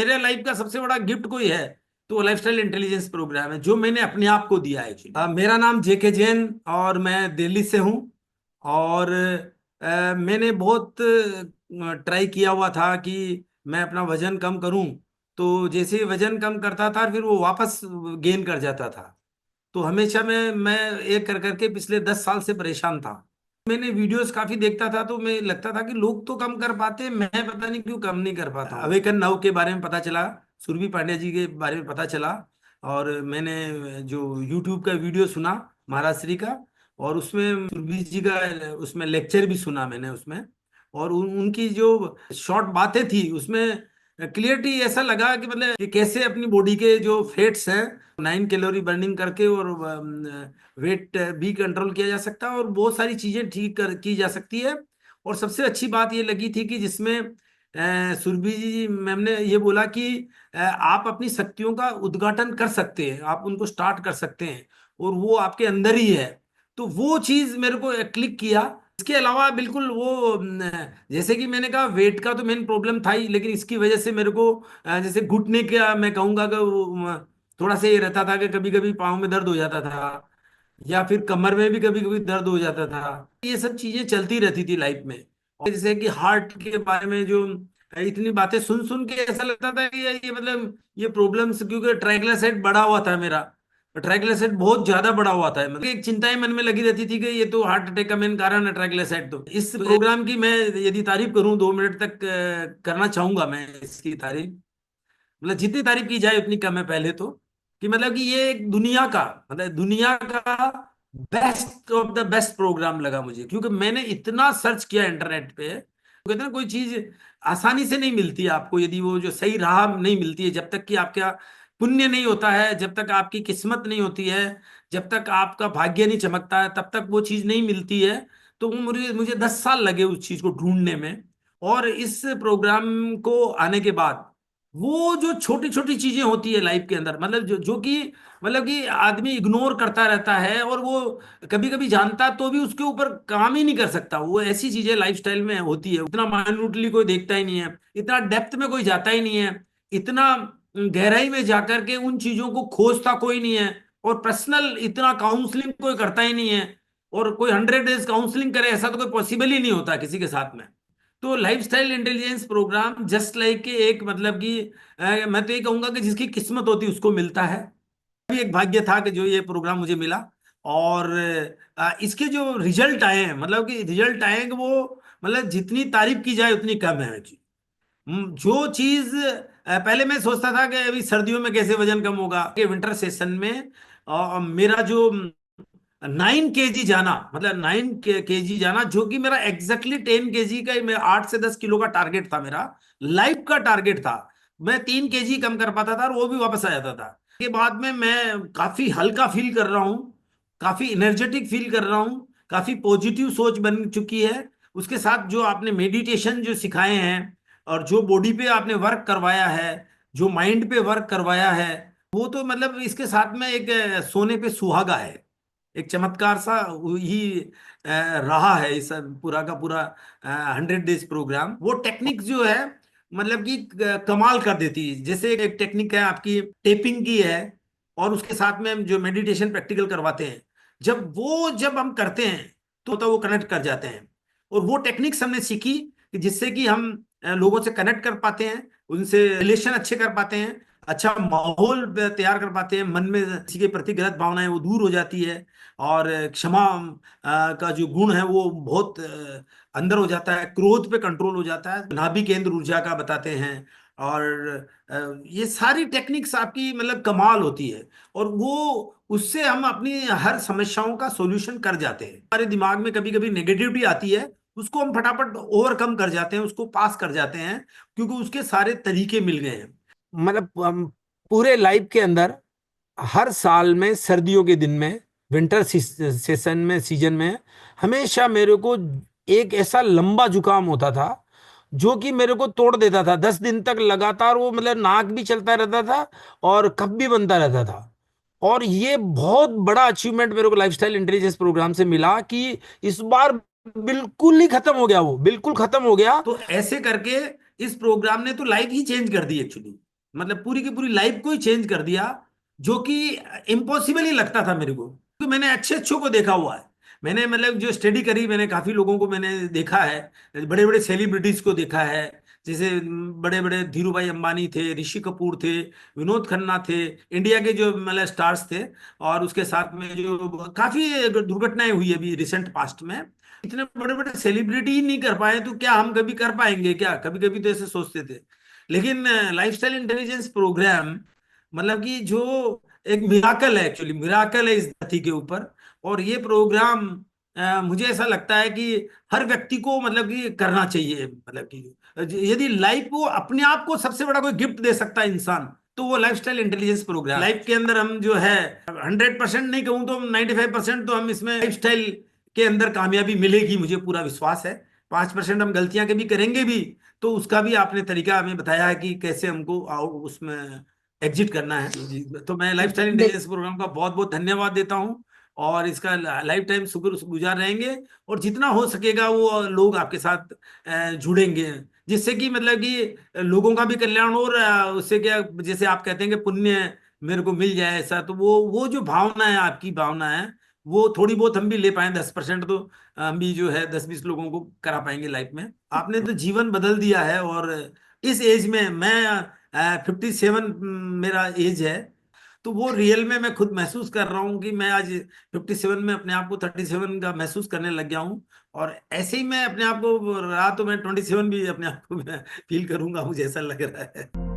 मेरे लाइफ का सबसे बड़ा गिफ्ट कोई है तो वो लाइफस्टाइल इंटेलिजेंस प्रोग्राम है जो मैंने अपने आप को दिया है एक्चुअली। मेरा नाम जेके जैन और मैं दिल्ली से हूँ। और मैंने बहुत ट्राई किया हुआ था कि मैं अपना वजन कम करूं। तो जैसे ही वजन कम करता था फिर वो वापस गेन कर जाता था। तो हमेशा मैं एक कर करके पिछले 10 साल से परेशान था। मैंने वीडियोस काफी देखता था तो मैं लगता था कि लोग तो कम कर पाते, मैं पता नहीं क्यों कम नहीं कर पाता हूँ। अवेकन नाउ के बारे में पता चला, सुरभि पांड्या जी के बारे में पता चला। और मैंने जो यूट्यूब का वीडियो सुना महाराष्ट्री का, और उसमें सुरभि जी का उसमें लेक्चर भी सुना मैंने उसमें। और उनकी जो शॉर्ट बातें थी उसमें क्लियरिटी ऐसा लगा कि मतलब कि कैसे अपनी बॉडी के जो फैट्स हैं 9 कैलोरी बर्निंग करके और वेट भी कंट्रोल किया जा सकता है और बहुत सारी चीजें ठीक कर की जा सकती है। और सबसे अच्छी बात ये लगी थी कि जिसमें सुरभि जी मैम ने ये बोला कि आप अपनी शक्तियों का उद्घाटन कर सकते हैं, आप उनको स्टार्ट कर सकते हैं और वो आपके अंदर ही है। तो वो चीज मेरे को क्लिक किया। इसके अलावा बिल्कुल वो जैसे कि मैंने कहा वेट का तो मेन प्रॉब्लम था ही, लेकिन इसकी वजह से मेरे को जैसे घुटने का मैं कहूंगा कि थोड़ा सा ये रहता था कि कभी कभी पाँव में दर्द हो जाता था या फिर कमर में भी कभी कभी दर्द हो जाता था। ये सब चीजें चलती रहती थी लाइफ में। और जैसे कि हार्ट के बारे में जो इतनी बातें सुन सुन के ऐसा लगता था कि ये मतलब ये प्रॉब्लम्स, क्योंकि ट्राइग्लिसराइड बढ़ा हुआ था मेरा, ट्राइग्लिसराइड बहुत ज्यादा बढ़ा हुआ था। मतलब एक चिंताएं मन में लगी रहती थी कि ये तो हार्ट अटैक का मेन कारण है ट्राइग्लिसराइड। तो इस प्रोग्राम की मैं यदि तारीफ करूं 2 मिनट तक करना चाहूंगा मैं इसकी तारीफ। मतलब जितनी तारीफ की जाए उतनी कम है पहले तो। कि मतलब कि ये एक दुनिया का, मतलब दुनिया का best of the best program लगा मुझे, क्योंकि मैंने इतना सर्च किया इंटरनेट पे। कहते हैं ना कोई चीज आसानी से नहीं मिलती है आपको, यदि वो जो सही राह नहीं मिलती है, जब तक कि आपका पुण्य नहीं होता है, जब तक आपकी किस्मत नहीं होती है, जब तक आपका भाग्य नहीं चमकता है, तब तक वो चीज नहीं मिलती है। तो वो मुझे मुझे 10 साल लगे उस चीज को ढूंढने में। और इस प्रोग्राम को आने के बाद वो जो छोटी छोटी चीजें होती है लाइफ के अंदर, मतलब जो जो कि मतलब कि आदमी इग्नोर करता रहता है और वो कभी कभी जानता तो भी उसके ऊपर काम ही नहीं कर सकता, वो ऐसी चीजें लाइफस्टाइल में होती है। इतना माइन्यूटली कोई देखता ही नहीं है, इतना डेप्थ में कोई जाता ही नहीं है, इतना गहराई में जाकर के उन चीजों को खोजता कोई नहीं है। और पर्सनल इतना काउंसलिंग कोई करता ही नहीं है। और कोई 100 डेज काउंसलिंग करे ऐसा तो कोई पॉसिबल ही नहीं होता किसी के साथ में। तो lifestyle intelligence programme just like के एक मतलब कि मैं तो ये कहूंगा कि जिसकी किस्मत होती है उसको मिलता है। भी एक भाग्य था कि जो ये प्रोग्राम मुझे मिला। और इसके जो रिजल्ट आए हैं, मतलब कि रिजल्ट आए हैं कि वो मतलब जितनी तारीफ की जाए उतनी कम है जी। जो चीज पहले मैं सोचता था कि अभी सर्दियों में कैसे वजन कम होगा, कि विंटर सेशन में मेरा जो 9 केजी जाना, मतलब 9 केजी जाना, जो कि मेरा एग्जैक्टली 10 केजी का, मैं 8 से 10 किलो का टारगेट था, मेरा लाइफ का टारगेट था। मैं 3 केजी कम कर पाता था और वो भी वापस आ जाता था। के बाद में मैं काफी हल्का फील कर रहा हूँ, काफी एनर्जेटिक फील कर रहा हूँ, काफी पॉजिटिव सोच बन चुकी है। उसके साथ जो आपने मेडिटेशन जो सिखाए हैं और जो बॉडी पे आपने वर्क करवाया है, जो माइंड पे वर्क करवाया है, वो तो मतलब इसके साथ में एक सोने पे सुहागा है। एक चमत्कार सा ही रहा है इस पूरा का पूरा 100 डेज प्रोग्राम। वो टेक्निक जो है मतलब कि कमाल कर देती है। जैसे एक टेक्निक है आपकी टेपिंग की है, और उसके साथ में हम जो मेडिटेशन प्रैक्टिकल करवाते हैं, जब हम करते हैं तो वो कनेक्ट कर जाते हैं। और वो टेक्निक्स हमने सीखी कि जिससे कि हम लोगों से कनेक्ट कर पाते हैं, उनसे रिलेशन अच्छे कर पाते हैं, अच्छा माहौल तैयार कर पाते हैं, मन में किसी के प्रति गलत भावनाएं वो दूर हो जाती है। और क्षमा का जो गुण है वो बहुत अंदर हो जाता है, क्रोध पे कंट्रोल हो जाता है, नाभि केंद्र ऊर्जा का बताते हैं। और ये सारी टेक्निक्स आपकी मतलब कमाल होती है। और वो उससे हम अपनी हर समस्याओं का सॉल्यूशन कर जाते हैं। हमारे दिमाग में कभी कभी नेगेटिविटी आती है, उसको हम फटाफट ओवरकम कर जाते हैं, उसको पास कर जाते हैं, क्योंकि उसके सारे तरीके मिल गए हैं। मतलब हम पूरे लाइफ के अंदर हर साल में सर्दियों के दिन में, विंटर सेशन में, सीजन में हमेशा मेरे को एक ऐसा लंबा जुकाम होता था जो कि मेरे को तोड़ देता था। 10 दिन तक लगातार वो मतलब नाक भी चलता रहता था और कफ भी बनता रहता था। और ये बहुत बड़ा अचीवमेंट मेरे को लाइफस्टाइल इंटेलिजेंस प्रोग्राम से मिला कि इस बार बिल्कुल ही खत्म हो गया, वो बिल्कुल खत्म हो गया। तो ऐसे करके इस प्रोग्राम ने तो लाइफ ही चेंज कर दी एक्चुअली। मतलब पूरी की पूरी लाइफ को ही चेंज कर दिया, जो कि इम्पॉसिबल ही लगता था मेरे को, क्योंकि मैंने अच्छे अच्छों को देखा हुआ है। मैंने मतलब जो स्टडी करी, मैंने काफी लोगों को मैंने देखा है, बड़े बड़े सेलिब्रिटीज को देखा है, जैसे बड़े बड़े धीरू भाई अंबानी थे, ऋषि कपूर थे, विनोद खन्ना थे, इंडिया के जो मतलब स्टार्स थे। और उसके साथ में जो काफी दुर्घटनाएं हुई अभी रिसेंट पास्ट में, इतने बड़े बड़े सेलिब्रिटी ही नहीं कर पाए, तो क्या हम कभी कर पाएंगे क्या? कभी कभी तो ऐसे सोचते थे। लेकिन लाइफस्टाइल इंटेलिजेंस प्रोग्राम मतलब कि जो एक मिराकल है, एक्चुअली मिराकल है इस धरती के ऊपर। और ये प्रोग्राम मुझे ऐसा लगता है कि हर व्यक्ति को मतलब कि करना चाहिए। मतलब कि यदि लाइफ को अपने आप को सबसे बड़ा कोई गिफ्ट दे सकता है इंसान, तो वो लाइफस्टाइल इंटेलिजेंस प्रोग्राम। लाइफ के अंदर हम जो है 100% नहीं कहूँ तो 95% तो हम इसमें लाइफस्टाइल के अंदर कामयाबी मिलेगी, मुझे पूरा विश्वास है। 5% हम गलतियां कभी करेंगे भी, तो उसका भी आपने तरीका हमें बताया है कि कैसे हमको उसमें एग्जिट करना है। जी, तो मैं लाइफस्टाइल देख, इंटेलिजेंस प्रोग्राम का बहुत बहुत धन्यवाद देता हूँ। और इसका लाइफ टाइम शुक्र गुजार रहेंगे। और जितना हो सकेगा वो लोग आपके साथ जुड़ेंगे, जिससे कि मतलब कि लोगों का भी कल्याण हो। और उससे क्या, जैसे आप कहते हैं कि पुण्य मेरे को मिल जाए ऐसा, तो वो जो भावना है, आपकी भावना है, वो थोड़ी बहुत हम भी ले पाए 10%, तो हम भी जो है 10-20 लोगों को करा पाएंगे लाइफ में। आपने तो जीवन बदल दिया है। और इस एज में मैं 57 मेरा एज है, तो वो रियल में मैं खुद महसूस कर रहा हूँ कि मैं आज 57 में अपने आप को 37 का महसूस करने लग गया हूँ। और ऐसे ही मैं अपने आप को रहा तो मैं 27 भी अपने आप को मैं फील करूंगा, मुझे ऐसा लग रहा है।